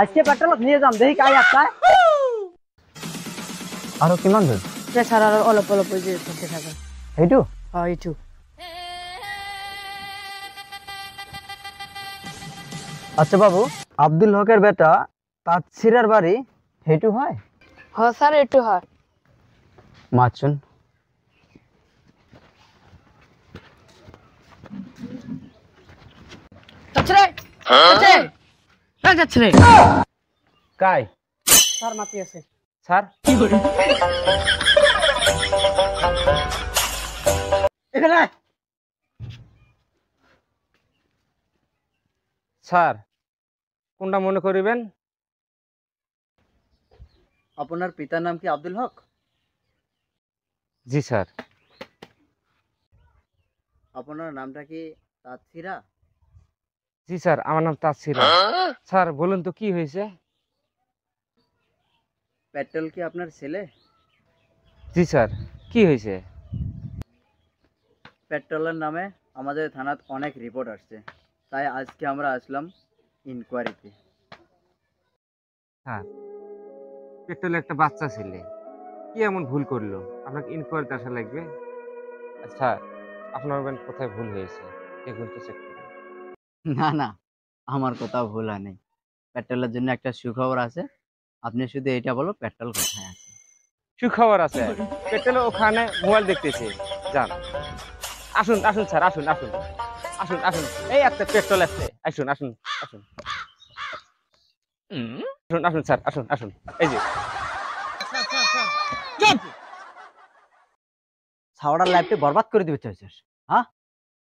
আজকে পেট্রোল নিয়ে যাম দেখি কাই আটকায় আরো কিমান দূর প্রেসার আর অলপ অলপ ওই যে করতে থাকে এইটু হ্যাঁ এইটু আচ্ছা বাবু আব্দুল হকের বেটা তাৎসিরার বাড়ি হেটু হয় হ্যাঁ স্যার একটু হয় মাচুন যাচ্ছে রে যাচ্ছে যাচ্ছে রে কাই স্যার মাতি আছে স্যার এখানে স্যার কোনটা মনে করিবেন? আপনার পিতার নাম কি আব্দুল হক? জি স্যার। আপনার নামটা কি তাৎসিরা? জি স্যার, আমার নাম তাসিরা। স্যার বলুন তো কি হয়েছে? পেট্রোল কি আপনার ছেলে? জি স্যার, কি হয়েছে? পেট্রোলের নামে আমাদের থানাত অনেক রিপোর্ট আসছে, তাই আজকে আমরা আসলাম ইনকোয়ারিতে। স্যার পেট্রোলে একটা বাচ্চা ছেলে কি এমন ভুল করলো আপনাকে ইনকোয়ারিতে আসা লাগবে? আচ্ছা আপনার কোথায় ভুল হয়েছে দেখুন তো, চেক করুন। না না, আমার কোথাও ভুল হয়নি। পেট্রোলের জন্য একটা সুখবর আছে, আপনি শুধু এটা বলো পেট্রোল কোথায় আছে। সুখবর আছে, পেট্রোলে ওখানে মোবাইল দেখতেছে। যান, আসুন আসুন স্যার, আসুন আসুন আসুন আসুন, এই একটা পেট্রোল আসছে, আসুন আসুন আসুন আসুন আসুন স্যার, আসুন আসুন, এই যে ছাওড়ার লাইফটা বরবাদ করে দিতে চাইছিস? হ্যাঁ,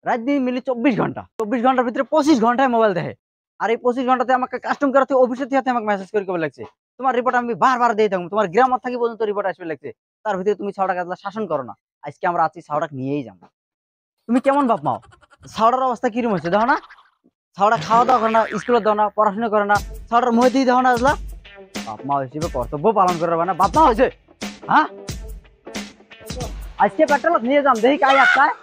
রাত দিন মিলি 24 ঘন্টা, 24 ঘন্টার ভিতরে 25 ঘন্টায় মোবাইল দেখে। আর এই 25 ঘন্টাতে আমাকে কাস্টম করাতে অফিসে থেকে আমাকে মেসেজ করে কেবল লাগছে তোমার রিপোর্ট আমি বারবার দিয়ে থাকবো, তোমার গ্রামার থাকি পর্যন্ত রিপোর্ট আসবে লাগছে। তার ভিতরে তুমি ছাওড়া গাছলা শাসন করো না। আজকে আমরা আছি ছাওড়াক নিয়েই যাবো। তুমি কেমন বাপ মাও? ছাওড়ার অবস্থা কিরম হচ্ছে দেখো না? ছাওড়া খাওয়া দাওয়া করে না, স্কুলে দাও না, পড়াশোনা করে না, ছাওড়ার মধ্যে দিয়ে দেখো না আসলা। বাপ মা হিসেবে কর্তব্য পালন করে না, বাপ মা হয়েছে। হ্যাঁ, আজকে পেট্রোল নিয়ে যাম দেখি কাই আটকায়।